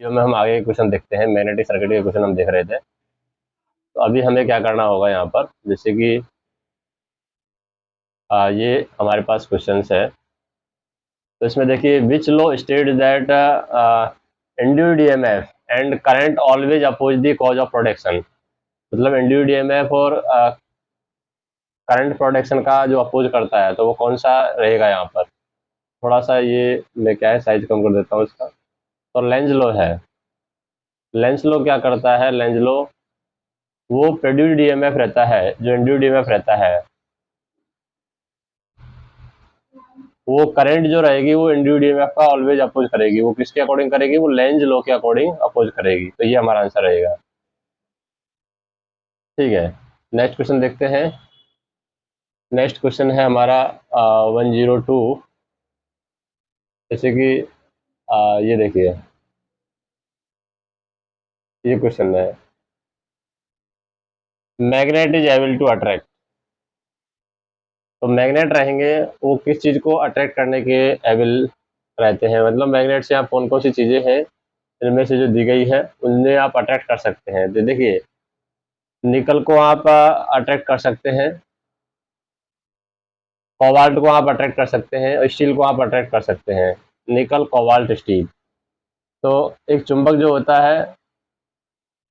Video में हम आगे क्वेश्चन देखते हैं। मैग्नेटिक सर्किट के क्वेश्चन हम देख रहे थे। तो अभी हमें क्या करना होगा यहाँ पर, जैसे कि ये हमारे पास क्वेश्चन है। तो इसमें देखिए, which law state that induced EMF and current always oppose the cause of production. मतलब इंड्यूस्ड ईएमएफ और करंट प्रोडक्शन का जो अपोज करता है तो वो कौन सा रहेगा यहाँ पर। थोड़ा सा ये मैं क्या है साइज कम कर देता हूँ इसका। तो लेंज लॉ है। लेंज लॉ क्या करता है, लेंज लॉ वो प्रोड्यूस्ड ईएमएफ रहता है, जो इंड्यूस्ड ईएमएफ रहता है वो करंट जो रहेगी वो इंड्यूस्ड ईएमएफ का ऑलवेज अपोज करेगी। वो किसके अकॉर्डिंग करेगी, वो लेंज लॉ के अकॉर्डिंग अपोज करेगी। तो ये हमारा आंसर रहेगा। ठीक है, नेक्स्ट क्वेश्चन देखते हैं। नेक्स्ट क्वेश्चन है हमारा 102। जैसे कि ये देखिए, ये क्वेश्चन है, magnet is able to attract. तो मैग्नेट रहेंगे वो किस चीज को अट्रैक्ट करने के एबल रहते हैं। मतलब मैग्नेट से आप कौन कौन सी चीजें हैं इनमें से जो दी गई है उनमें आप अट्रैक्ट कर सकते हैं। तो देखिए, निकल को आप अट्रैक्ट कर सकते हैं, कोबाल्ट को आप अट्रैक्ट कर सकते हैं, और स्टील को आप अट्रैक्ट कर सकते हैं। निकल, कोबाल्ट, स्टील। तो एक चुंबक जो होता है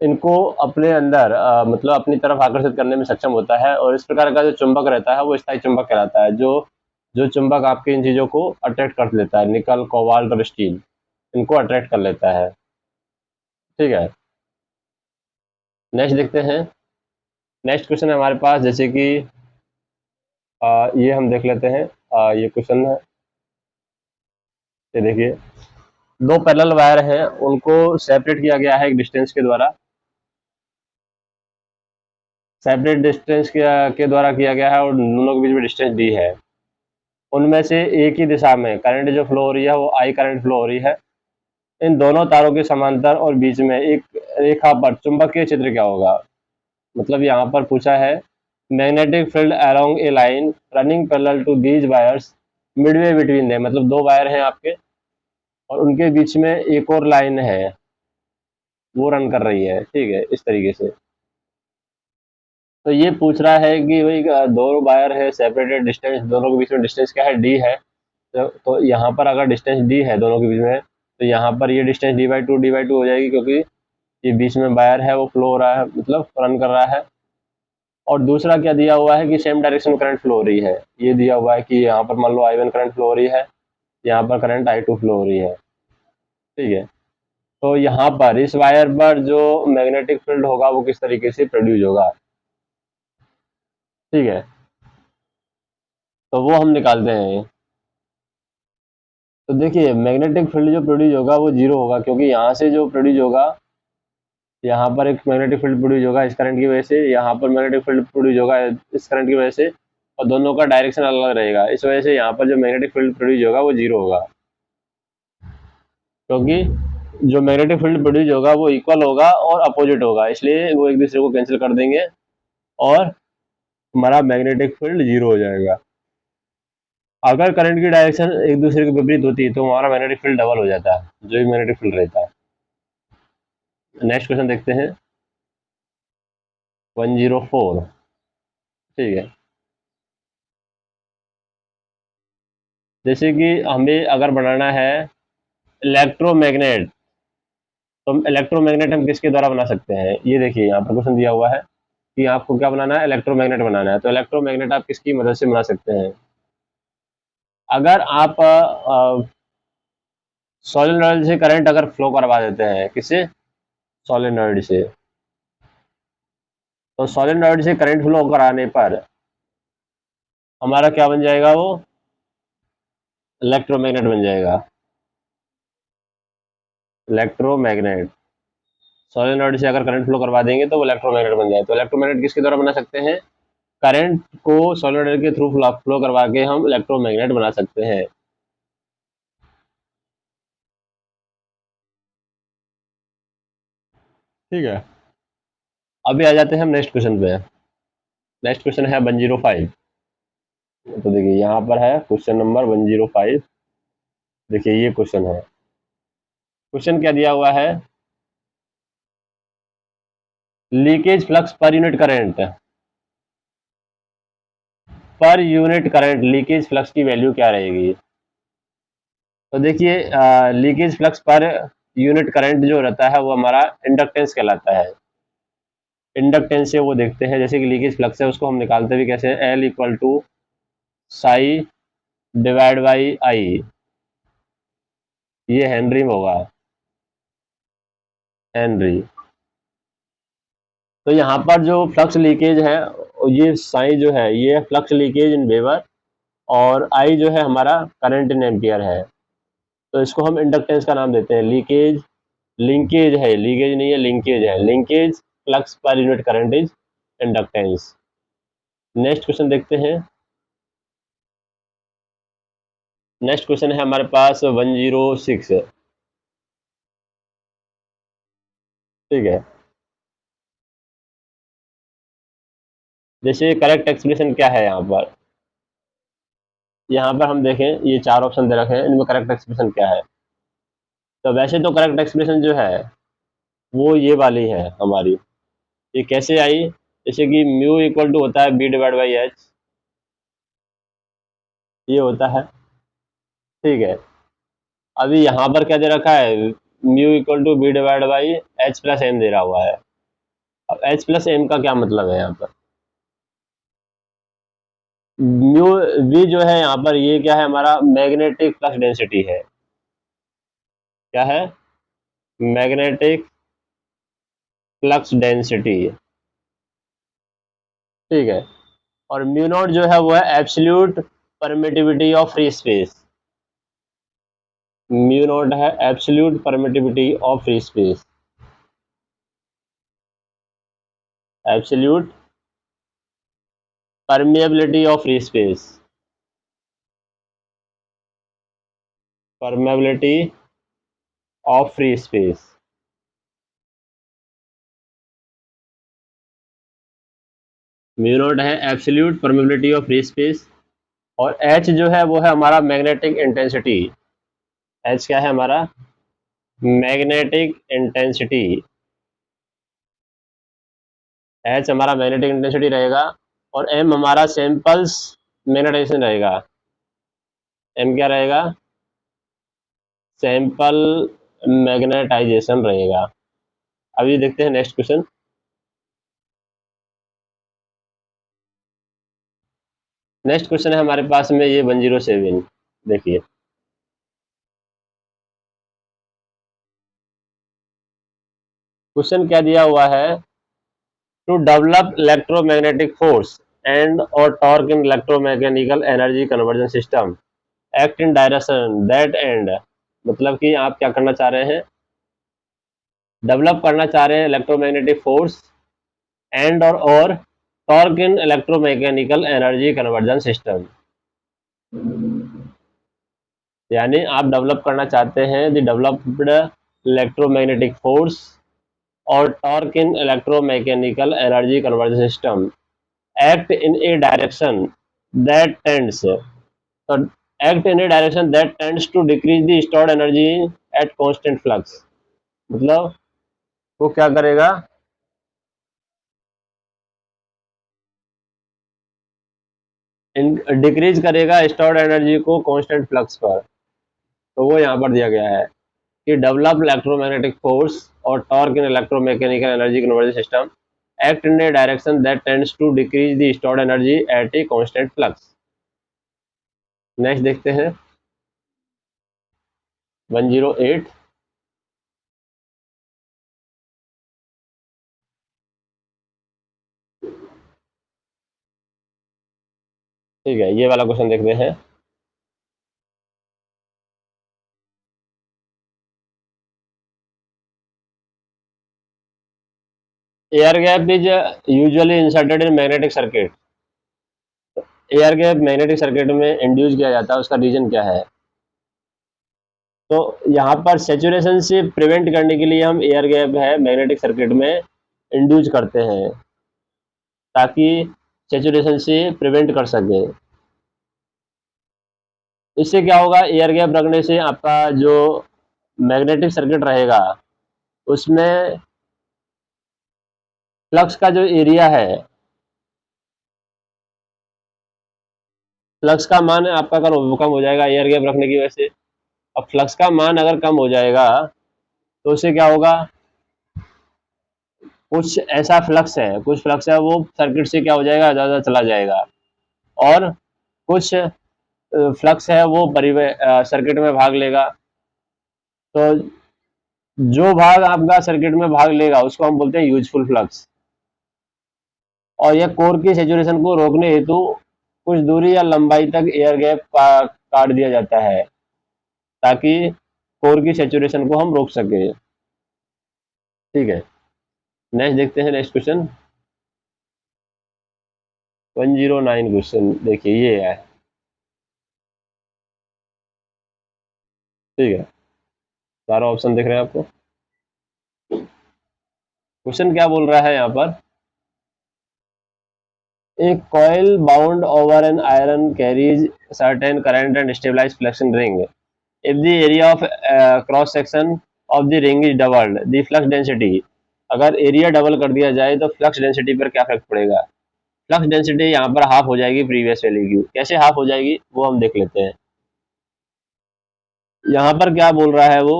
इनको अपने अंदर मतलब अपनी तरफ आकर्षित करने में सक्षम होता है, और इस प्रकार का जो चुंबक रहता है वो स्थायी चुंबक कहलाता है। जो जो चुंबक आपकी इन चीज़ों को अट्रैक्ट कर लेता है, निकल, कोबाल्ट और स्टील, इनको अट्रैक्ट कर लेता है। ठीक है, नेक्स्ट देखते हैं। नेक्स्ट क्वेश्चन है हमारे पास, जैसे कि ये हम देख लेते हैं। ये क्वेश्चन है, ये देखिए, दो पैरेलल वायर हैं, उनको सेपरेट किया गया है एक डिस्टेंस के द्वारा। सेपरेट डिस्टेंस के द्वारा किया गया है और दोनों के बीच में डिस्टेंस डी है। उनमें से एक ही दिशा में करंट जो फ्लो हो रही है वो आई करंट फ्लो हो रही है। इन दोनों तारों के समांतर और बीच में एक रेखा पर चुंबकीय क्षेत्र क्या होगा। मतलब यहाँ पर पूछा है, magnetic field along a line running parallel to these wires midway between they. मतलब दो वायर हैं आपके और उनके बीच में एक और लाइन है, वो रन कर रही है। ठीक है, इस तरीके से। तो ये पूछ रहा है कि भाई दो वायर है, सेपरेटेड डिस्टेंस, दोनों के बीच में डिस्टेंस क्या है, डी है। तो यहाँ पर अगर डिस्टेंस डी है दोनों के बीच में, तो यहाँ पर ये डिस्टेंस डी बाई टू हो जाएगी, क्योंकि ये बीच में वायर है वो फ्लो हो रहा है, मतलब रन कर रहा है। और दूसरा क्या दिया हुआ है कि सेम डायरेक्शन में करंट फ्लो हो रही है। ये दिया हुआ है कि यहाँ पर मान लो I1 करंट फ्लो हो रही है, यहाँ पर करंट I2 फ्लो हो रही है। ठीक है, तो यहाँ पर इस वायर पर जो मैग्नेटिक फील्ड होगा वो किस तरीके से प्रोड्यूस होगा। ठीक है, तो वो हम निकालते हैं। तो देखिए, मैग्नेटिक फील्ड जो प्रोड्यूस होगा वो जीरो होगा, क्योंकि यहाँ से जो प्रोड्यूस होगा, यहाँ पर एक मैग्नेटिक फील्ड प्रोड्यूस होगा इस करंट की वजह से, यहाँ पर मैग्नेटिक फील्ड प्रोड्यूस होगा इस करंट की वजह से, और दोनों का डायरेक्शन अलग अलग रहेगा। इस वजह से यहाँ पर जो मैग्नेटिक फील्ड प्रोड्यूस होगा वो जीरो होगा, क्योंकि जो मैग्नेटिक फील्ड प्रोड्यूस होगा वो इक्वल होगा और अपोजिट होगा, इसलिए वो एक दूसरे को कैंसिल कर देंगे और हमारा मैग्नेटिक फील्ड जीरो हो जाएगा। अगर करंट की डायरेक्शन एक दूसरे के विपरीत होती है तो हमारा मैग्नेटिक फील्ड डबल हो जाता है, जो भी मैग्नेटिक फील्ड रहता है। नेक्स्ट क्वेश्चन देखते हैं, 104। ठीक है, जैसे कि हमें अगर बनाना है इलेक्ट्रोमैग्नेट, तो इलेक्ट्रोमैग्नेट हम किसके द्वारा बना सकते हैं। ये देखिए, यहाँ पर क्वेश्चन दिया हुआ है कि आपको क्या बनाना है, इलेक्ट्रोमैग्नेट बनाना है। तो इलेक्ट्रोमैग्नेट आप किसकी मदद से बना सकते हैं। अगर आप सोलेनॉइड से करंट अगर फ्लो करवा देते हैं, किससे, सोलेनॉइड से, तो सोलेनॉइड से करंट फ्लो कराने पर हमारा क्या बन जाएगा, वो इलेक्ट्रोमैग्नेट बन जाएगा। इलेक्ट्रोमैग्नेट, सोलेनॉइड से अगर करंट फ्लो करवा देंगे तो वो इलेक्ट्रोमैग्नेट बन जाए। तो इलेक्ट्रोमैग्नेट किसके द्वारा बना सकते हैं, करंट को सोलेनॉइड के थ्रू फ्लो करवा के हम इलेक्ट्रोमैग्नेट बना सकते हैं। ठीक है, अभी आ जाते हैं हम नेक्स्ट क्वेश्चन पे। नेक्स्ट क्वेश्चन है 105। तो देखिए, यहाँ पर है क्वेश्चन नंबर 105। देखिए, ये क्वेश्चन है, क्वेश्चन क्या दिया हुआ है, leakage flux per unit current leakage flux की वैल्यू क्या रहेगी। तो देखिए leakage flux per unit current जो रहता है वो हमारा इंडक्टेंस कहलाता है। इंडक्टेंस से वो देखते हैं, जैसे कि लीकेज फ्लक्स है उसको हम निकालते भी कैसे हैं, L equal to psi divide by I, ये हेनरी में होगा, हेनरी। तो यहाँ पर जो फ्लक्स लीकेज है, ये साई जो है ये फ्लक्स लीकेज इन वेबर, और आई जो है हमारा करंट इन एम्पियर है। तो इसको हम इंडक्टेंस का नाम देते हैं, लीकेज, लिंकेज है, लीकेज नहीं है लिंकेज है, linkage flux per unit current is inductance. Next question देखते हैं। नेक्स्ट क्वेश्चन है हमारे पास 106, ठीक है। जैसे करेक्ट एक्सप्रेशन क्या है यहाँ पर हम देखें, ये चार ऑप्शन दे रखे हैं, इनमें करेक्ट एक्सप्रेशन क्या है। तो वैसे तो करेक्ट एक्सप्रेशन जो है वो ये वाली है हमारी। ये कैसे आई, जैसे कि म्यू इक्वल टू होता है बी डिवाइड बाई एच, ये होता है, ठीक है। अभी यहाँ पर क्या दे रखा है, mu equal to B divide by H plus M दे रहा हुआ है। अब एच प्लस एम का क्या मतलब है यहाँ पर, म्यू वी जो है यहाँ पर ये क्या है, हमारा मैग्नेटिक फ्लक्स डेंसिटी है। क्या है, मैग्नेटिक फ्लक्स डेंसिटी, ठीक है। और म्यू नॉट जो है वो है absolute permittivity of free space, mu naught है absolute permittivity of free space, absolute permeability of free space, permeability of free space. Mu naught है absolute permeability of free space, और एच जो है वो है हमारा मैग्नेटिक इंटेंसिटी। एच क्या है हमारा, मैग्नेटिक इंटेंसिटी, एच हमारा मैग्नेटिक इंटेंसिटी रहेगा, और एम हमारा सैंपल्स मैग्नेटाइजेशन रहेगा। एम क्या रहेगा, सैंपल मैग्नेटाइजेशन रहेगा। अभी देखते हैं नेक्स्ट क्वेश्चन। नेक्स्ट क्वेश्चन है हमारे पास में ये 107, देखिए। क्वेश्चन क्या दिया हुआ है, to develop electromagnetic force and और torque in electromechanical energy conversion system act in direction that end, मतलब कि आप क्या करना चाह रहे हैं, डेवलप करना चाह रहे हैं इलेक्ट्रोमैग्नेटिक फोर्स एंड और torque in electromechanical energy conversion system, यानी आप डेवलप करना चाहते हैं द डेवलप्ड इलेक्ट्रोमैग्नेटिक फोर्स और torque in electromechanical energy conversion system act in a direction that tends, तो act in a direction that tends to decrease the stored energy at constant flux, मतलब वो क्या करेगा, decrease करेगा stored energy को constant flux पर। तो वो यहाँ पर दिया गया है कि डेवलप इलेक्ट्रोमैग्नेटिक फोर्स और torque in electromechanical energy conversion system act in a direction that tends to decrease the stored energy at a constant flux. Next देखते हैं 108, ठीक है, ये वाला क्वेश्चन देखते हैं। Air gap is usually inserted in magnetic circuit, air gap magnetic circuit में induce किया जाता है, उसका रीजन क्या है। तो यहाँ पर सेचुरेशन से प्रिवेंट करने के लिए हम एयर गैप है मैग्नेटिक सर्किट में इंड्यूस करते हैं, ताकि सेचुरेशन से प्रिवेंट कर सके। इससे क्या होगा, एयर गैप रखने से आपका जो मैग्नेटिक सर्किट रहेगा उसमें फ्लक्स का जो एरिया है, फ्लक्स का मान आपका कम हो जाएगा एयर गैप रखने की वजह से। अब फ्लक्स का मान अगर कम हो जाएगा तो उससे क्या होगा, कुछ ऐसा फ्लक्स है, कुछ फ्लक्स है वो सर्किट से क्या हो जाएगा, ज़्यादा चला जाएगा, और कुछ फ्लक्स है वो सर्किट में भाग लेगा। तो जो भाग आपका सर्किट में भाग लेगा उसको हम बोलते हैं यूजफुल फ्लक्स। और यह कोर की सैचुरेशन को रोकने हेतु कुछ दूरी या लंबाई तक एयर गैप काट दिया जाता है ताकि कोर की सैचुरेशन को हम रोक सके। ठीक है, नेक्स्ट देखते हैं, नेक्स्ट क्वेश्चन 109 क्वेश्चन देखिए ये है। ठीक है, सारा ऑप्शन दिख रहे हैं आपको। क्वेश्चन क्या बोल रहा है यहाँ पर, A coil bound over an iron carries certain current and stabilized flux in ring. If the area of cross section of the ring is doubled, the flux density, अगर एरिया डबल कर दिया जाए तो फ्लक्स डेंसिटी पर क्या फर्क पड़ेगा। Flux density यहाँ पर हाफ हो जाएगी प्रीवियस वैल्यू की। कैसे हाफ हो जाएगी वो हम देख लेते हैं। यहाँ पर क्या बोल रहा है वो,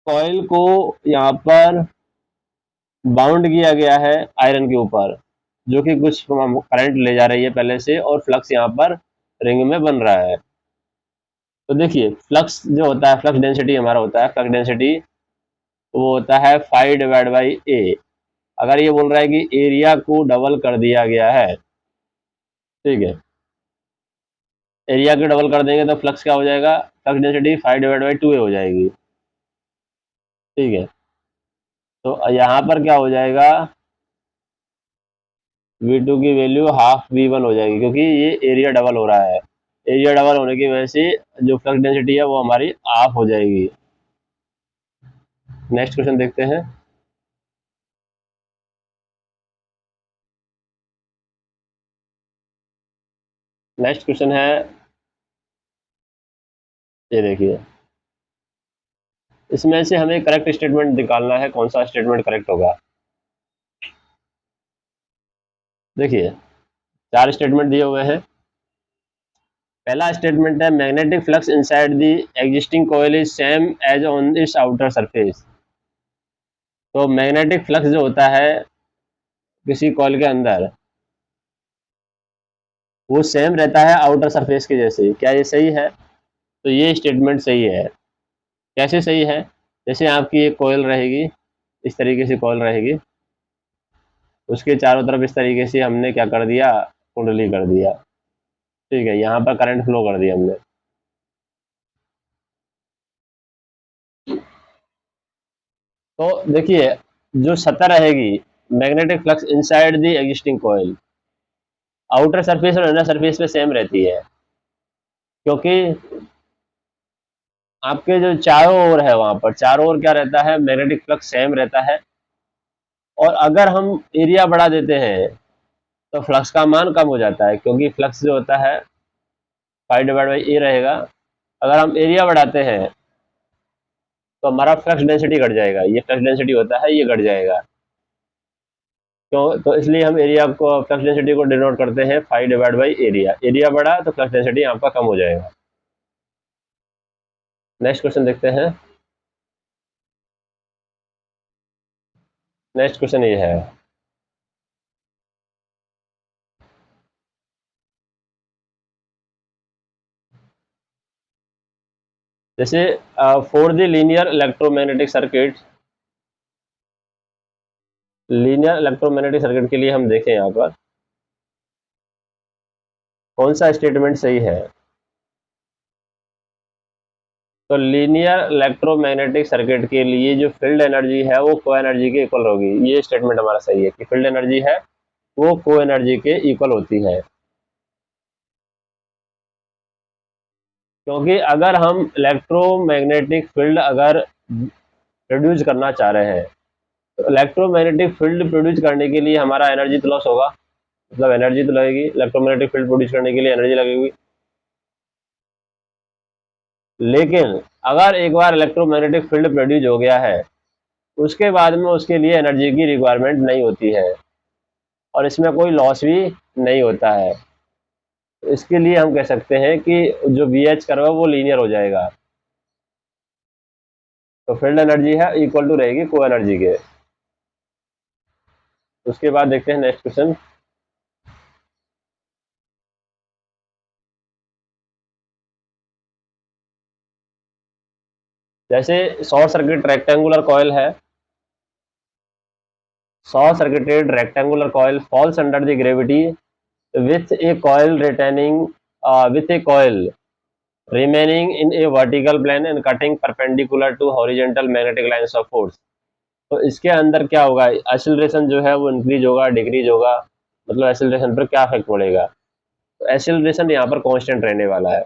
कॉइल को यहाँ पर बाउंड किया गया है आयरन के ऊपर जो कि कुछ करंट ले जा रही है पहले से, और फ्लक्स यहाँ पर रिंग में बन रहा है। तो देखिए फ्लक्स जो होता है, फ्लक्स डेंसिटी हमारा होता है, फ्लक्स डेंसिटी वो होता है फाई डिवाइड बाई ए। अगर ये बोल रहा है कि एरिया को डबल कर दिया गया है, ठीक है, एरिया को डबल कर देंगे तो फ्लक्स क्या हो जाएगा, flux density phi divide by 2a हो जाएगी। ठीक है, तो यहाँ पर क्या हो जाएगा, V2 की वैल्यू हाफ V1 हो जाएगी क्योंकि ये एरिया डबल हो रहा है। एरिया डबल होने की वजह से जो फ्लक्स डेंसिटी है वो हमारी हाफ हो जाएगी। नेक्स्ट क्वेश्चन देखते हैं। नेक्स्ट क्वेश्चन है, ये देखिए, इसमें से हमें करेक्ट स्टेटमेंट निकालना है, कौन सा स्टेटमेंट करेक्ट होगा। देखिए 4 स्टेटमेंट दिए हुए हैं। पहला स्टेटमेंट है magnetic flux inside the existing coil is same as on its outer surface. तो मैग्नेटिक फ्लक्स जो होता है किसी कॉइल के अंदर वो सेम रहता है आउटर सरफेस के जैसे। क्या ये सही है? तो ये स्टेटमेंट सही है। कैसे सही है? जैसे आपकी एक कॉइल रहेगी, इस तरीके से कॉइल रहेगी, उसके चारों तरफ इस तरीके से हमने क्या कर दिया, कुंडली कर दिया। ठीक है, यहाँ पर करंट फ्लो कर दिया हमने। तो देखिए जो सतह रहेगी magnetic flux inside the existing coil, outer surface और इनर सरफेस पे सेम रहती है क्योंकि आपके जो चारों ओर है वहां पर चारों ओर क्या रहता है, मैग्नेटिक फ्लक्स सेम रहता है। और अगर हम एरिया बढ़ा देते हैं तो फ्लक्स का मान कम हो जाता है क्योंकि फ्लक्स जो होता है फाई डिवाइड बाई ए रहेगा। अगर हम एरिया बढ़ाते हैं तो हमारा फ्लक्स डेंसिटी घट जाएगा, ये फ्लक्स डेंसिटी होता है ये घट जाएगा। तो इसलिए हम एरिया को, फ्लक्स डेंसिटी को डिनोट करते हैं phi divide by area. Area बढ़ा तो फ्लक्स डेंसिटी आपका कम हो जाएगा। नेक्स्ट क्वेश्चन देखते हैं। नेक्स्ट क्वेश्चन ये है, जैसे for the linear electromagnetic circuit, linear electromagnetic circuit के लिए हम देखें यहाँ पर कौन सा स्टेटमेंट सही है। तो लीनियर इलेक्ट्रोमैग्नेटिक सर्किट के लिए जो फील्ड एनर्जी है वो को एनर्जी के इक्वल होगी। ये स्टेटमेंट हमारा सही है कि फील्ड एनर्जी है वो को एनर्जी के इक्वल होती है। क्योंकि अगर हम इलेक्ट्रोमैग्नेटिक फील्ड अगर प्रोड्यूस करना चाह रहे हैं तो इलेक्ट्रोमैग्नेटिक फील्ड प्रोड्यूस करने के लिए हमारा एनर्जी तो लॉस होगा, मतलब एनर्जी तो लगेगी, इलेक्ट्रोमैग्नेटिक फील्ड प्रोड्यूस करने के लिए एनर्जी लगेगी। लेकिन अगर एक बार इलेक्ट्रोमैग्नेटिक फील्ड प्रोड्यूस हो गया है, उसके बाद में उसके लिए एनर्जी की रिक्वायरमेंट नहीं होती है और इसमें कोई लॉस भी नहीं होता है। इसके लिए हम कह सकते हैं कि जो वी एच कर्व है वो लीनियर हो जाएगा। तो फील्ड एनर्जी है इक्वल टू रहेगी को एनर्जी के। उसके बाद देखते हैं नेक्स्ट क्वेश्चन। जैसे शॉर्ट सर्किट रेक्टेंगुलर कॉइल है, short circuited rectangular coil falls under the gravity with a coil retaining with a coil remaining in a vertical plane and cutting perpendicular to horizontal magnetic lines of force। तो इसके अंदर क्या होगा, acceleration जो है वो increase होगा decrease होगा, मतलब एक्सीलरेशन पर क्या इफेक्ट पड़ेगा। तो एक्सीलरेशन यहाँ पर कांस्टेंट रहने वाला है।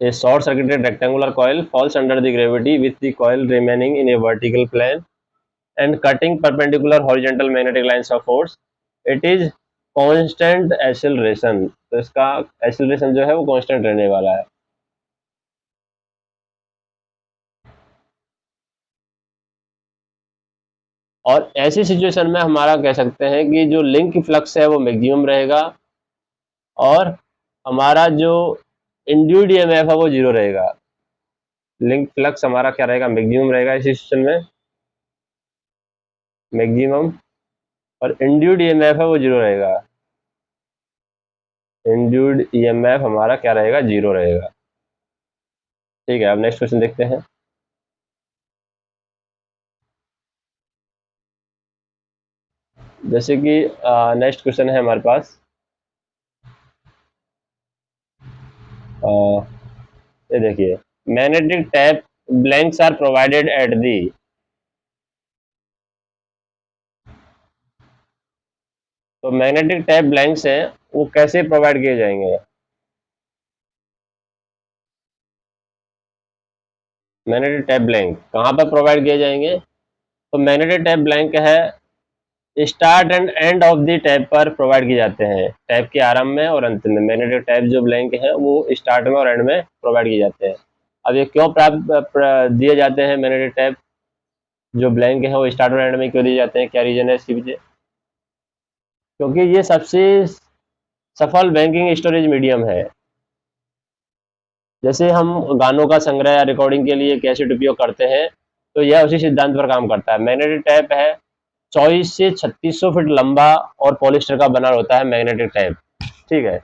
A short circuited rectangular coil falls under the gravity with the coil remaining in a vertical plane and cutting perpendicular horizontal magnetic lines of force। It is constant acceleration। तो इसका acceleration जो है वो constant रहने वाला है। और ऐसी सिचुएशन में हमारा कह सकते हैं कि जो लिंक फ्लक्स है वो मैक्सिमम रहेगा और हमारा जो इंड्यूस्ड ईएमएफ है वो जीरो रहेगा। लिंक फ्लक्स हमारा क्या रहेगा, मैक्सिमम रहेगा इस सिचुएशन में, मैक्सिमम, और इंड्यूस्ड ईएमएफ है वो जीरो रहेगा। इंड्यूस्ड ईएमएफ हमारा क्या रहेगा, जीरो रहेगा। ठीक है, अब नेक्स्ट क्वेश्चन देखते हैं। जैसे कि नेक्स्ट क्वेश्चन है हमारे पास, ये देखिए, magnetic tape blanks are provided at the. तो मैग्नेटिक टैप ब्लैंक्स हैं वो कैसे प्रोवाइड किए जाएंगे। मैग्नेटिक टैप ब्लैंक कहाँ पर प्रोवाइड किए जाएंगे। तो मैग्नेटिक टैप ब्लैंक है start and end of the tap पर प्रोवाइड किए जाते हैं, टैप के आरंभ में और अंत में। मैग्नेटिक टैप जो ब्लैंक है वो स्टार्ट में और एंड में प्रोवाइड किए जाते हैं। अब ये क्यों दिए जाते हैं मैग्नेटिक टैप जो ब्लैंक है वो स्टार्ट और एंड में क्यों दिए जाते हैं, क्या रीजन है इसके पीछे। क्योंकि ये सबसे सफल बैंकिंग स्टोरेज मीडियम है। जैसे हम गानों का संग्रह या रिकॉर्डिंग के लिए कैसेट उपयोग करते हैं, तो यह उसी सिद्धांत पर काम करता है। मैग्नेटिक टैप है 24 से 3600 फीट लंबा और पॉलिस्टर का बना होता है मैग्नेटिक टैप। ठीक है,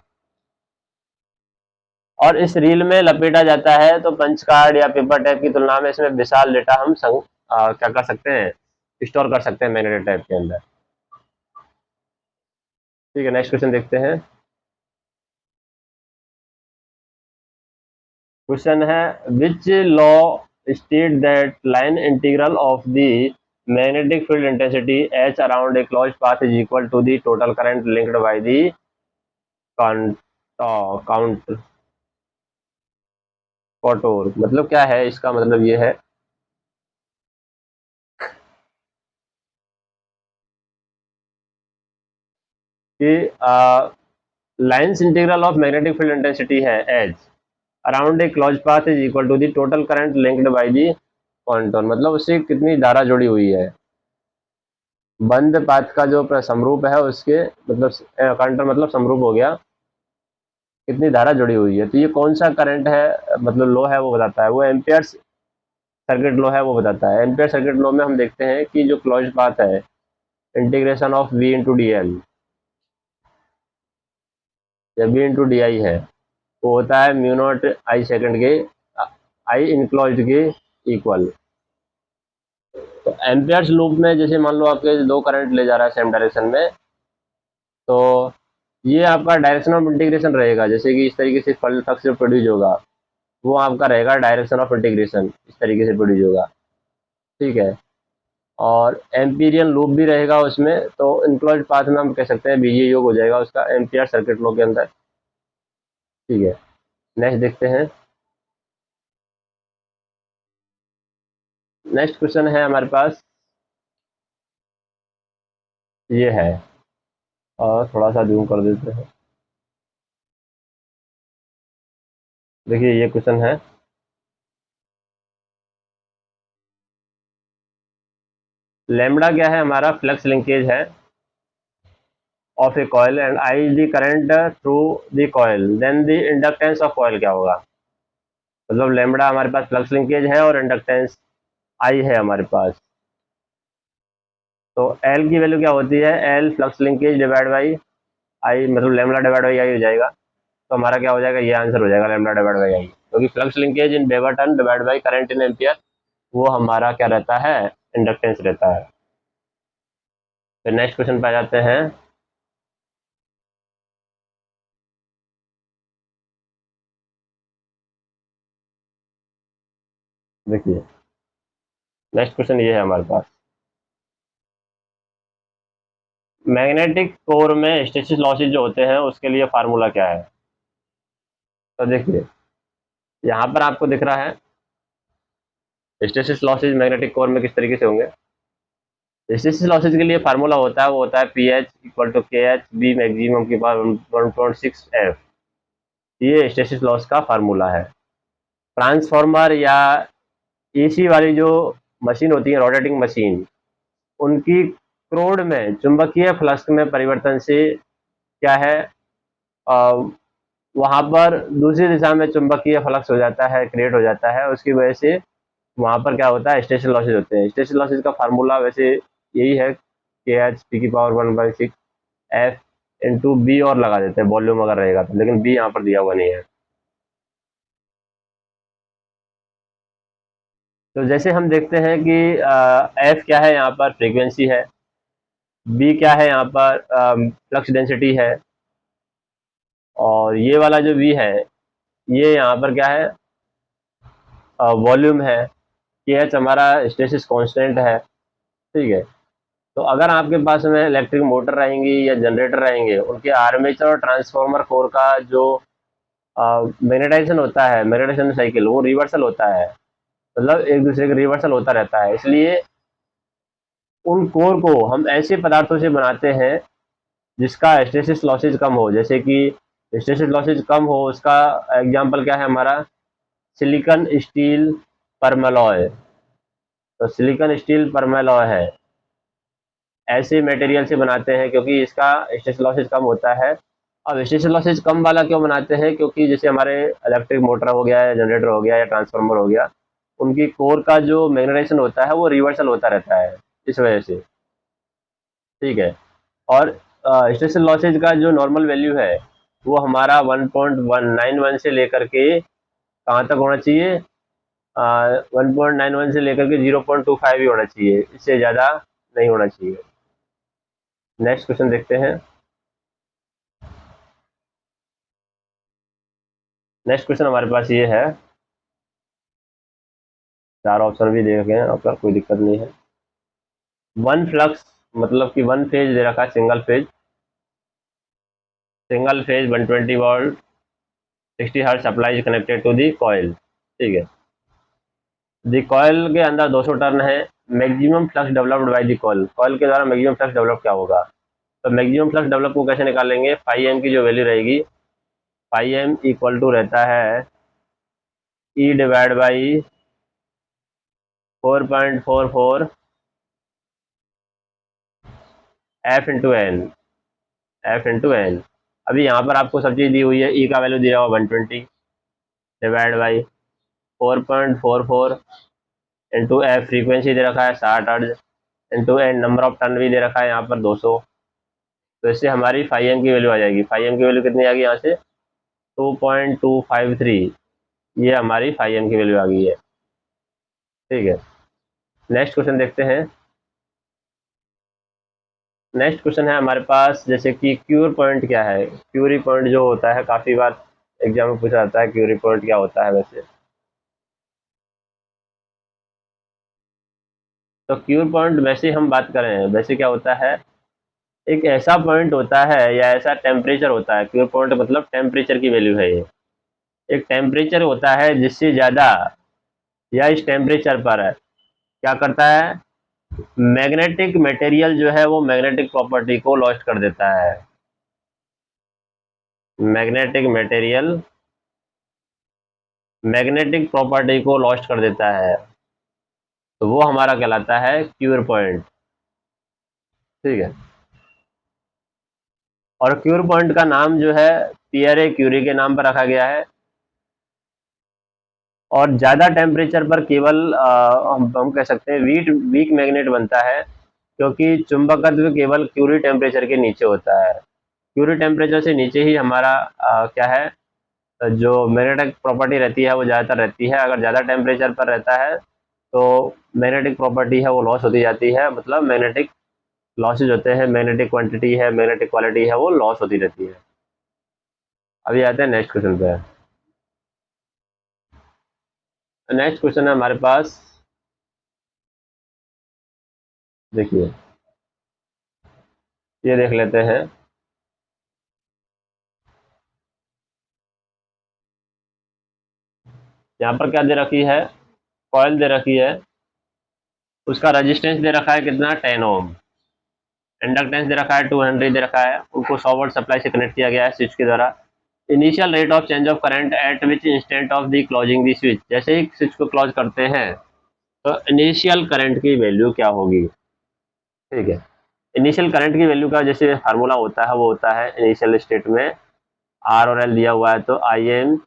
और इस रील में लपेटा जाता है। तो पंच कार्ड या पेपर टैप की तुलना में इसमें विशाल डेटा हम क्या कर सकते हैं, स्टोर कर सकते हैं मैग्नेटिक टैप के अंदर। ठीक है, नेक्स्ट क्वेश्चन देखते हैं। क्वेश्चन है which law state that line integral of the magnetic field intensity H around a close path is equal to the total current linked by the count contour. मतलब क्या है इसका, मतलब ये है कि lines integral of magnetic field intensity है H around a close path is equal to the total current linked by the contour. मतलब उससे कितनी धारा जुड़ी हुई है, बंद पाथ का जो समरूप है उसके, मतलब कंटर मतलब समरूप हो गया, कितनी धारा जुड़ी हुई है। तो ये कौन सा करंट है, मतलब लो है वो बताता है, वो एम्पियर सर्किट लो है वो बताता है। एम्पियर सर्किट लो में हम देखते हैं कि जो क्लोज पाथ है integration of V into D L या वी इंटू डी आई है, वो होता है म्यू नॉट आई सेकंड के आई इनक्लोज के इक्वल। तो एम्पियर्स लूप में जैसे मान लो आपके दो करंट ले जा रहा है सेम डायरेक्शन में, तो ये आपका डायरेक्शन ऑफ इंटीग्रेशन रहेगा। जैसे कि इस तरीके से फ्लक्स जो प्रोड्यूस होगा वो आपका रहेगा डायरेक्शन ऑफ इंटीग्रेशन, इस तरीके से प्रोड्यूस होगा। ठीक है, और एम्पीरियन लूप भी रहेगा उसमें। तो इनक्लोज पाथ में हम कह सकते हैं बीजीय योग हो जाएगा उसका एम्पियर सर्किट लो के अंदर। ठीक है, नेक्स्ट देखते हैं। नेक्स्ट क्वेश्चन है हमारे पास, ये है, और थोड़ा सा जूम कर देते हैं। देखिए ये क्वेश्चन है, लैम्बडा क्या है हमारा, फ्लक्स लिंकेज है of a coil and I the current through the coil, then the inductance of coil क्या होगा। मतलब लैम्बडा हमारे पास फ्लक्स लिंकेज है और इंडक्टेंस आई है हमारे पास, तो एल की वैल्यू क्या होती है, L flux linkage divide by आई, मतलब लैम्बडा डिवाइड बाई आई हो जाएगा। तो हमारा क्या हो जाएगा, ये आंसर हो जाएगा लैम्बडा डिवाइड बाई आई, क्योंकि flux linkage in weber turn divide by current in ampere, वो हमारा क्या रहता है, इंडक्टेंस रहता है। फिर नेक्स्ट क्वेश्चन पे आ जाते हैं। देखिए नेक्स्ट क्वेश्चन ये है हमारे पास, मैग्नेटिक कोर में हिस्टैरिसीस लॉसेज जो होते हैं उसके लिए फार्मूला क्या है। तो देखिए यहाँ पर आपको दिख रहा है हिस्टैरिसीस लॉसेज मैग्नेटिक कोर में किस तरीके से होंगे। हिस्टैरिसीस लॉसेज के लिए फार्मूला होता है, वो होता है पी एच इक्वल टू के एच बी मैक्सिमम की पावर 1.6 एफ, ये हिस्टैरिसीस लॉस का फार्मूला है। ट्रांसफार्मर या एसी वाली जो मशीन होती है, रोटेटिंग मशीन, उनकी क्रोड में चुंबकीय फ्लक्स में परिवर्तन से क्या है, वहां पर दूसरी दिशा में चुंबकीय फ्लक्स हो जाता है, क्रिएट हो जाता है, उसकी वजह से वहां पर क्या होता है, हिस्टैरिसीस लॉसेज होते हैं। हिस्टैरिसीस लॉसेज का फार्मूला वैसे यही है, के एच पी की पावर 1/6 एफ इंटू बी, और लगा देते हैं वॉल्यूम अगर रहेगा तो, लेकिन बी यहाँ पर दिया हुआ नहीं है। तो जैसे हम देखते हैं कि एफ क्या है यहाँ पर, फ्रीक्वेंसी है, बी क्या है यहाँ पर, फ्लक्स डेंसिटी है, और ये वाला जो वी है ये यहाँ पर क्या है, वॉल्यूम है, के एच हमारा स्टेसिस कांस्टेंट है। ठीक है, तो अगर आपके पास में इलेक्ट्रिक मोटर रहेंगी या जनरेटर रहेंगे, उनके आर्मेचर और ट्रांसफार्मर कोर का जो मैग्नेटाइजेशन होता है, मैग्नेटाइजेशन साइकिल, वो रिवर्सल होता है, मतलब एक दूसरे का रिवर्सल होता रहता है। इसलिए उन कोर को हम ऐसे पदार्थों से बनाते हैं जिसका हिस्टैरिसीस लॉसेज कम हो, जैसे कि हिस्टैरिसीस लॉसेज कम हो, उसका एग्जांपल क्या है हमारा, सिलिकॉन स्टील परमलॉय। तो सिलिकॉन स्टील परमलॉय है, ऐसे मटेरियल से बनाते हैं क्योंकि इसका हिस्टैरिसीस लॉसेज कम होता है। अब हिस्टैरिसीस लॉसेज कम वाला क्यों बनाते हैं, क्योंकि जैसे हमारे इलेक्ट्रिक मोटर हो गया या जनरेटर हो गया या ट्रांसफार्मर हो गया, उनकी कोर का जो मैग्नेटाइजेशन होता है वो रिवर्सल होता रहता है, इस वजह से। ठीक है, और हिस्टैरिसीस लॉसेज का जो नॉर्मल वैल्यू है वो हमारा 1.191 से लेकर के कहाँ तक होना चाहिए, 1.91 से लेकर के 0.25 ही होना चाहिए, इससे ज़्यादा नहीं होना चाहिए। नेक्स्ट क्वेश्चन देखते हैं। नेक्स्ट क्वेश्चन हमारे पास ये है, चार ऑप्शन भी दे रखे हैं आपका, कोई दिक्कत नहीं है। वन फ्लक्स, मतलब कि वन फेज दे रखा है, single phase 120 volt 60 hertz supply connected to the coil. ठीक है, दी कॉइल के अंदर 200 टर्न है, maximum flux developed by the coil, coil के द्वारा मैक्सिमम फ्लक्स डेवलप क्या होगा। तो मैक्सिमम फ्लक्स डेवलप को कैसे निकालेंगे, फाई एम की जो वैल्यू रहेगी, फाई एम इक्वल टू रहता है E divide by 4.44 F into N, F into N. अभी यहाँ पर आपको सब चीज़ दी हुई है, ई का वैल्यू दिया हुआ 120 divide by 4.44 into F, frequency दे रखा है 60 hertz, into N number of turn भी दे रखा है यहाँ पर 200। तो इससे हमारी फाई एम की वैल्यू आ जाएगी, फाई एम की वैल्यू कितनी आ गई यहाँ से, 2.253, ये हमारी फाई एम की वैल्यू आ गई है। ठीक है, नेक्स्ट क्वेश्चन देखते हैं। नेक्स्ट क्वेश्चन है हमारे पास, जैसे कि क्यूर पॉइंट क्या है, क्यूरी पॉइंट जो होता है, काफ़ी बार एग्जाम में पूछा जाता है क्यूरी पॉइंट क्या होता है वैसे। तो क्यूर पॉइंट वैसे हम बात करें, वैसे क्या होता है, एक ऐसा पॉइंट होता है या ऐसा टेम्परेचर होता है, क्यूर पॉइंट मतलब टेम्परेचर की वैल्यू है ये, एक टेम्परेचर होता है जिससे ज़्यादा या इस टेम्परेचर पर क्या करता है, मैग्नेटिक मटेरियल जो है वो मैग्नेटिक प्रॉपर्टी को लॉस्ट कर देता है, मैग्नेटिक मटेरियल मैग्नेटिक प्रॉपर्टी को लॉस्ट कर देता है, तो वो हमारा कहलाता है क्यूर पॉइंट। ठीक है, और क्यूर पॉइंट का नाम जो है पियरे क्यूरी के नाम पर रखा गया है। और ज्यादा टेम्परेचर पर केवल हम कह सकते हैं वीक मैग्नेट बनता है, क्योंकि चुंबकत्व केवल क्यूरी टेम्परेचर के नीचे होता है। क्यूरी टेम्परेचर से नीचे ही हमारा क्या है, जो मैग्नेटिक प्रॉपर्टी रहती है वो ज़्यादातर रहती है। अगर ज़्यादा टेम्परेचर पर रहता है तो मैग्नेटिक प्रॉपर्टी है वो लॉस होती जाती है, मतलब मैग्नेटिक लॉसेज होते हैं, मैग्नेटिक क्वांटिटी है, मैग्नेटिक क्वालिटी है, वो लॉस होती रहती है। अभी आते हैं नेक्स्ट क्वेश्चन पे। नेक्स्ट क्वेश्चन है हमारे पास, देखिए ये देख लेते हैं। यहाँ पर क्या दे रखी है, कॉइल दे रखी है, उसका रेजिस्टेंस दे रखा है कितना, 10 ओम। इंडक्टेंस दे रखा है 2 हेनरी दे रखा है, उनको 100 वोल्ट सप्लाई से कनेक्ट किया गया है स्विच के द्वारा। Initial rate of change of current eight which instant of the closing the switch, जैसे ही स्विच को क्लोज करते हैं तो इनिशियल करंट की वैल्यू क्या होगी। ठीक है, इनिशियल करंट की वैल्यू का जैसे फार्मूला होता है वो होता है इनिशियल स्टेट में आर और एल दिया हुआ है, तो आई एम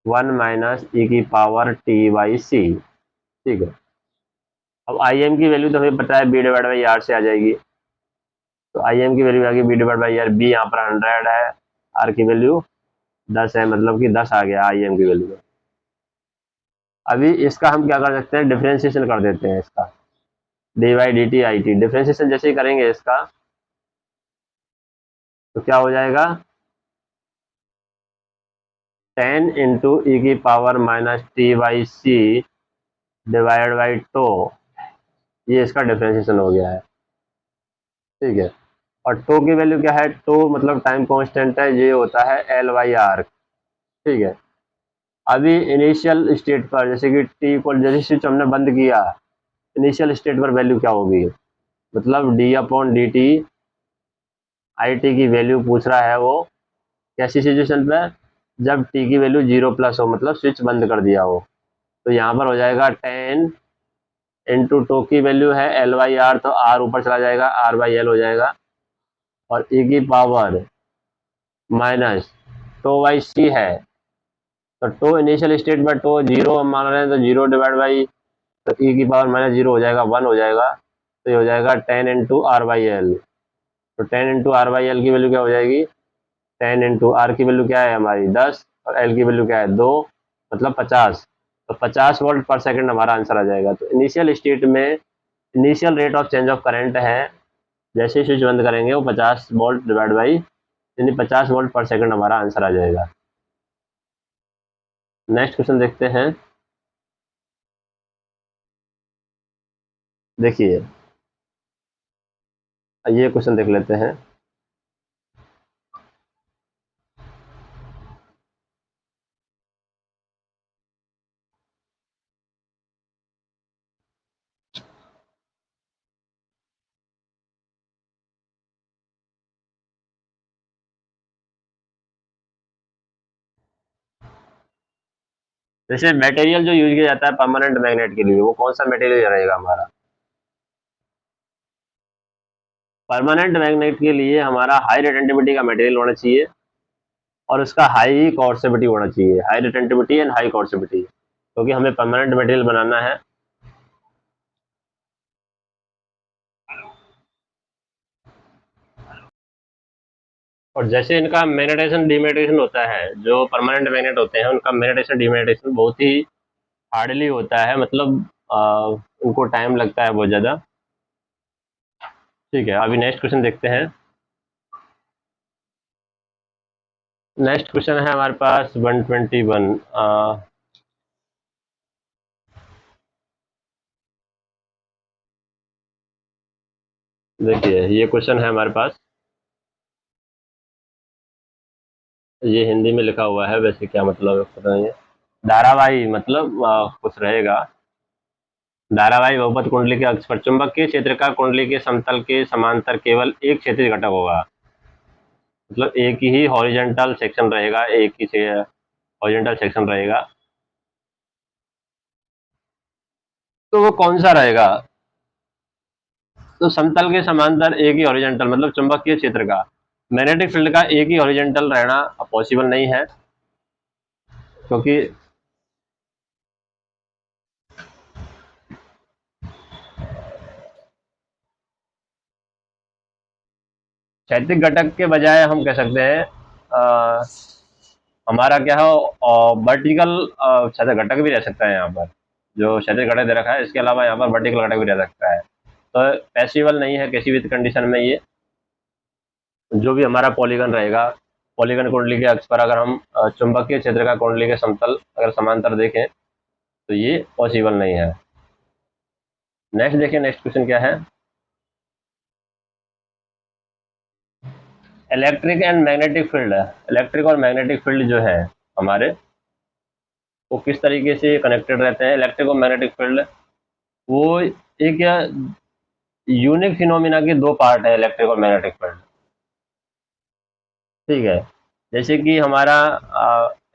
1 - e⁻टी/सी। ठीक है, अब आई एम की वैल्यू तो हमें पता है B/R से आ जाएगी, तो आई एम की वैल्यू आ गई B/R। बी यहाँ पर 100 है, आर की वैल्यू 10 है, मतलब कि 10 आ गया आई एम की वैल्यू में। अभी इसका हम क्या कर सकते हैं, डिफ्रेंशिएशन कर देते हैं इसका, dy/dt/it। डिफ्रेंशिएशन जैसे ही करेंगे इसका तो क्या हो जाएगा, 10 × e⁻t/c डिवाइड बाई टो, ये इसका डिफ्रेंशिएशन हो गया है। ठीक है, और टो की वैल्यू क्या है, टो मतलब टाइम कांस्टेंट है, ये होता है L/R। ठीक है, अभी इनिशियल स्टेट पर जैसे कि टी को जैसे स्विच हमने बंद किया, इनिशियल स्टेट पर वैल्यू क्या होगी, मतलब d/dt आई टी की वैल्यू पूछ रहा है वो कैसी सिचुएशन पे, जब टी की वैल्यू 0+ हो, मतलब स्विच बंद कर दिया हो। तो यहाँ पर हो जाएगा 10 इंटू टो की वैल्यू है L/R, तो R ऊपर चला जाएगा, R/L हो जाएगा, और e की पावर माइनस टो बाई सी है, तो टो इनिशियल स्टेट पर टो 0 हम मान रहे हैं, तो 0 डिवाइड बाई, तो e की पावर -0 हो जाएगा, 1 हो जाएगा, तो ये हो जाएगा 10 इंटू R/L। तो 10 इंटू R/L की वैल्यू क्या हो जाएगी, 10 इंटू आर की वैल्यू क्या है हमारी 10, और एल की वैल्यू क्या है 2, मतलब 50। तो 50 वोल्ट पर सेकंड हमारा आंसर आ जाएगा। तो इनिशियल स्टेट में initial rate of change of current है, जैसे ही स्विच बंद करेंगे वो 50 वोल्ट डिवाइड बाई, यानी 50 वोल्ट पर सेकंड हमारा आंसर आ जाएगा। नेक्स्ट क्वेश्चन देखते हैं, देखिए ये क्वेश्चन देख लेते हैं। जैसे मटेरियल जो यूज किया जाता है परमानेंट मैग्नेट के लिए, वो कौन सा मटेरियल रहेगा हमारा, परमानेंट मैग्नेट के लिए हमारा हाई रिटेंटिविटी का मटेरियल होना चाहिए, और उसका हाई कॉर्सिविटी होना चाहिए, हाई रिटेंटिविटी एंड हाई कॉर्सिविटी, क्योंकि हमें परमानेंट मटेरियल बनाना है। और जैसे इनका मैग्नेटाइजेशन डीमैग्नेटाइजेशन होता है, जो परमानेंट मैग्नेट होते हैं उनका मैग्नेटाइजेशन डीमैग्नेटाइजेशन बहुत ही हार्डली होता है, मतलब उनको टाइम लगता है बहुत ज़्यादा। ठीक है, अभी नेक्स्ट क्वेश्चन देखते हैं। नेक्स्ट क्वेश्चन है हमारे पास 121। देखिए ये क्वेश्चन है हमारे पास, ये हिंदी में लिखा हुआ है, वैसे क्या मतलब है पता नहीं है। धारावाही मतलब कुछ रहेगा, धारावाही बहुपद कुंडली के अक्ष पर चुंबकीय क्षेत्र का कुंडली के समतल के समांतर केवल एक क्षेत्रीय घटक होगा, मतलब एक ही हॉरिजॉन्टल सेक्शन रहेगा, एक ही हॉरिजॉन्टल सेक्शन रहेगा, तो वो कौन सा रहेगा? तो समतल के समांतर एक ही हॉरिजॉन्टल, मतलब चुंबकीय क्षेत्र का, मैग्नेटिक फील्ड का एक ही हॉरिजॉन्टल रहना पॉसिबल नहीं है, क्योंकि क्षैतिज घटक के बजाय हम कह सकते हैं हमारा क्या है, वर्टिकल क्षैतिज घटक भी रह सकता है यहाँ पर। जो क्षैतिज घटक दे रखा है, इसके अलावा यहाँ पर वर्टिकल घटक भी रह सकता है, तो पैसिबल नहीं है किसी भी कंडीशन में ये। जो भी हमारा पॉलीगन रहेगा, पॉलीगन कुंडली के अक्ष पर अगर हम चुंबकीय क्षेत्र का कुंडली के समतल अगर समांतर देखें तो ये पॉसिबल नहीं है। नेक्स्ट देखिए, नेक्स्ट क्वेश्चन क्या है। Electric and magnetic field, electric और मैग्नेटिक फील्ड जो है हमारे, वो किस तरीके से कनेक्टेड रहते हैं। इलेक्ट्रिक और मैग्नेटिक फील्ड वो एक यूनिक फिनोमिना के दो पार्ट है, इलेक्ट्रिक और मैग्नेटिक फील्ड, ठीक है। जैसे कि हमारा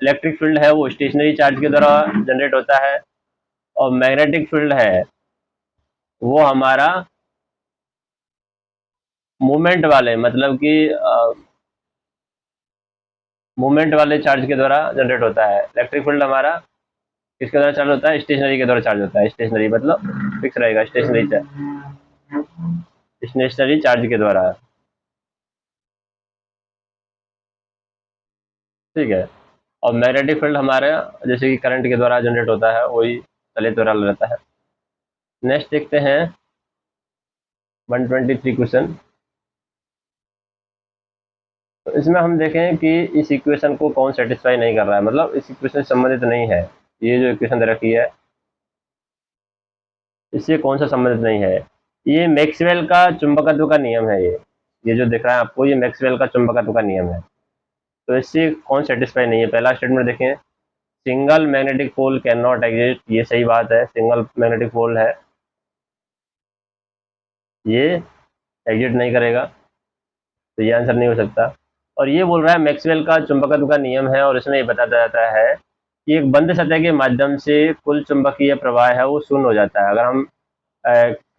इलेक्ट्रिक फील्ड है वो स्टेशनरी चार्ज के द्वारा जनरेट होता है, और मैग्नेटिक फील्ड है वो हमारा मूवमेंट वाले, मतलब कि मूवमेंट वाले चार्ज के द्वारा जनरेट होता है। इलेक्ट्रिक फील्ड हमारा किसके द्वारा चार्ज होता है? स्टेशनरी के द्वारा चार्ज होता है। स्टेशनरी मतलब फिक्स रहेगा, स्टेशनरी चार्ज के द्वारा, ठीक है। और मैग्नेटिक फील्ड हमारे जैसे कि करंट के द्वारा जनरेट होता है, वही चलित द्वारा रहता है। नेक्स्ट देखते हैं 123 क्वेश्चन। तो इसमें हम देखें कि इस इक्वेशन को कौन सेटिस्फाई नहीं कर रहा है, मतलब इस इक्वेशन से संबंधित नहीं है। ये जो इक्वेशन दे रखी है इससे कौन सा संबंधित नहीं है। ये मैक्सवेल का चुंबकत्व का नियम है। ये जो दिख रहा है आपको, ये मैक्सवेल का चुंबकत्व का नियम है। तो इससे कौन सेटिस्फाई नहीं है? पहला स्टेटमेंट देखें, single magnetic pole can not exist. ये सही बात है, सिंगल मैग्नेटिक पोल है ये एग्जिस्ट नहीं करेगा, तो ये आंसर नहीं हो सकता। और ये बोल रहा है मैक्सवेल का चुंबकत्व का नियम है, और इसमें ये बताया जाता है कि एक बंद सतह के माध्यम से कुल चुंबकीय प्रवाह है वो शून्य हो जाता है। अगर हम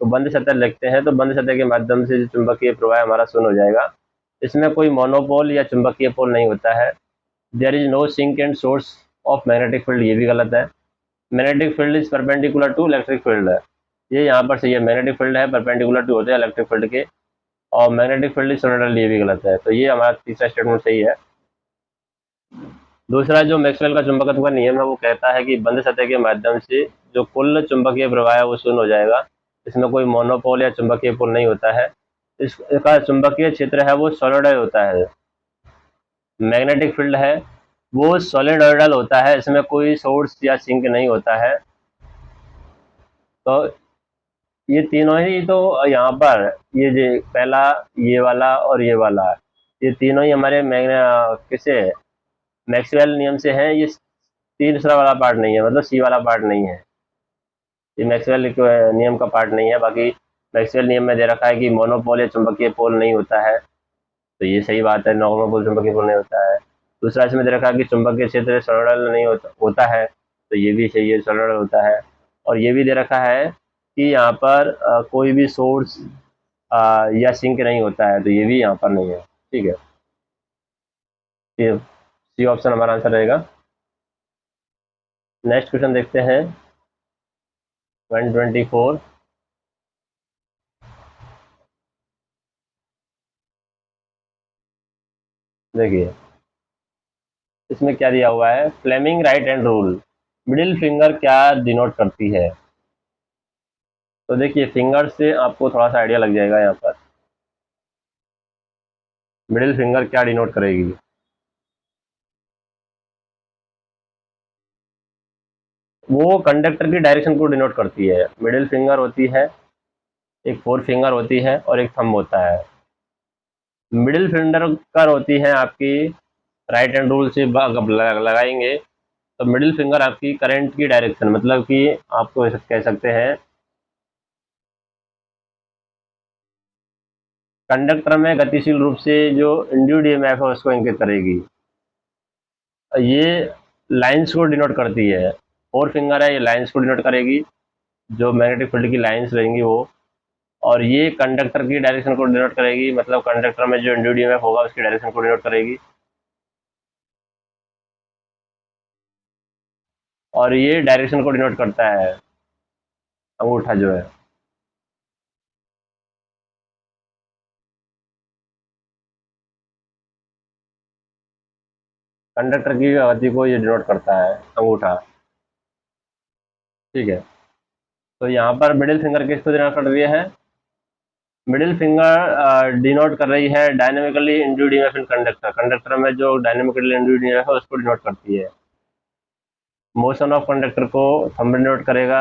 बंद सतह लिखते हैं तो बंद सतह के माध्यम से जो चुंबकीय प्रवाह हमारा शून्य हो जाएगा। इसमें कोई मोनोपोल या चुंबकीय पोल नहीं होता है। There is no sink and source of magnetic field, ये भी गलत है। Magnetic field is perpendicular to electric field है, ये यहाँ पर सही है। मैग्नेटिक फील्ड है परपेंडिकुलर टू होते हैं इलेक्ट्रिक फील्ड के, और मैग्नेटिक फील्ड इज सोलेनोइडल, ये भी गलत है। तो ये हमारा तीसरा स्टेटमेंट सही है। दूसरा जो मैक्सवेल का चुंबकत्व का नियम है वो कहता है कि बंद सतह के माध्यम से जो कुल चुंबकीय प्रवाह है वो शून्य हो जाएगा। इसमें कोई मोनोपोल या चुंबकीय पोल नहीं होता है। इसका चुंबकीय क्षेत्र है वो सोलिनॉइडल होता है। मैग्नेटिक फील्ड है वो सोलिनॉइडल होता है, इसमें कोई सोर्स या सिंक नहीं होता है। तो ये तीनों ही तो यहाँ पर, ये जो पहला, ये वाला और ये वाला, ये तीनों ही हमारे किसे मैक्सवेल नियम से हैं। ये तीसरा वाला पार्ट नहीं है, मतलब सी वाला पार्ट नहीं है, ये मैक्सवेल नियम का पार्ट नहीं है। बाकी मैक्सवेल नियम में दे रखा है कि मोनोपोल या चुंबकीय पोल नहीं होता है, तो ये सही बात है, मोनोपोल चुंबकीय पोल नहीं होता है। दूसरा इसमें दे रखा है कि चुंबकीय क्षेत्र सोलेनोइडल नहीं होता है, तो ये भी सही है, सोलेनोइडल होता है। और ये भी दे रखा है कि यहाँ पर कोई भी सोर्स या सिंक नहीं होता है, तो ये भी यहाँ पर नहीं है, ठीक है। ये सी ऑप्शन हमारा आंसर रहेगा। नेक्स्ट क्वेश्चन देखते हैं 124। देखिए इसमें क्या दिया हुआ है, Fleming right hand rule, middle finger क्या डिनोट करती है। तो देखिए फिंगर से आपको थोड़ा सा आइडिया लग जाएगा। यहाँ पर मिडिल फिंगर क्या डिनोट करेगी। वो कंडक्टर की डायरेक्शन को डिनोट करती है। मिडिल फिंगर होती है, एक फोर फिंगर होती है और एक थंब होता है। मिडिल फिंगर होती है आपकी, राइट हैंड रूल से लगाएंगे तो मिडिल फिंगर आपकी करंट की डायरेक्शन, मतलब कि आपको कह सकते हैं कंडक्टर में गतिशील रूप से जो इंड्यूस्ड ईएमएफ है उसको इंगित करेगी। ये लाइंस को डिनोट करती है। फोर फिंगर है, ये लाइंस को डिनोट करेगी, जो मैग्नेटिक फील्ड की लाइंस रहेंगी वो। और ये कंडक्टर की डायरेक्शन को डिनोट करेगी, मतलब कंडक्टर में जो इंड्यूस्ड ईएमएफ होगा उसकी डायरेक्शन को डिनोट करेगी। और ये डायरेक्शन को डिनोट करता है अंगूठा जो है। कंडक्टर की गति को ये डिनोट करता है अंगूठा। ठीक है, तो यहाँ पर मिडिल फिंगर किसको डिनोट कर रही है? मिडिल फिंगर डिनोट कर रही है dynamically induced EMF in conductor. Conductor में जो डायनेमिकली इंड्यूस्ड ईएमएफ है उसको डिनोट करती है। मोशन ऑफ कंडक्टर को थंब डिनोट करेगा,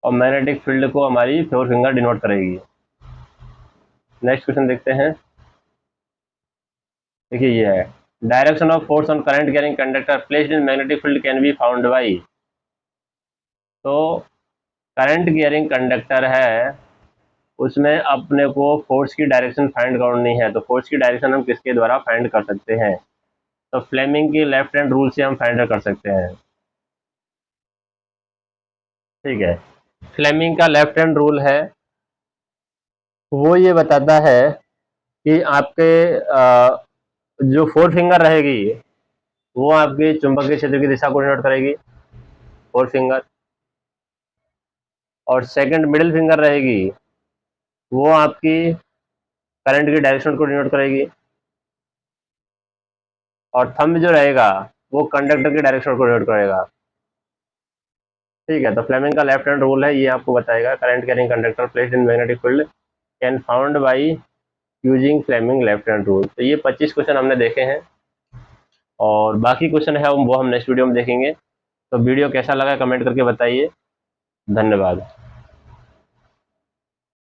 और मैग्नेटिक फील्ड को हमारी फोर फिंगर डिनोट करेगी। नेक्स्ट क्वेश्चन देखते हैं। देखिए ये है, direction of force on current carrying conductor placed in magnetic field can be found by. तो करंट कैरिंग कंडक्टर है, उसमें अपने को फोर्स की डायरेक्शन फाइंड करनी है। तो फोर्स की डायरेक्शन हम किसके द्वारा फाइंड कर सकते हैं? तो फ्लेमिंग की लेफ्ट हैंड रूल से हम फाइंड कर सकते हैं। ठीक है, फ्लेमिंग का लेफ्ट हैंड रूल है, वो ये बताता है कि आपके जो फोर फिंगर रहेगी वो आपके चुंबकीय क्षेत्र की दिशा को डिनोट करेगी, फोर फिंगर। और सेकंड मिडिल फिंगर रहेगी, वो आपकी करंट की डायरेक्शन को डिनोट करेगी। और थंब जो रहेगा वो कंडक्टर की डायरेक्शन को डिनोट करेगा। ठीक है, तो फ्लेमिंग का लेफ्ट हैंड रूल है, ये आपको बताएगा current carrying conductor placed in magnetic field can found by using Fleming left hand rule. तो ये 25 क्वेश्चन हमने देखे हैं, और बाकी क्वेश्चन है वो हम नेक्स्ट वीडियो में देखेंगे। तो वीडियो कैसा लगा कमेंट करके बताइए। धन्यवाद।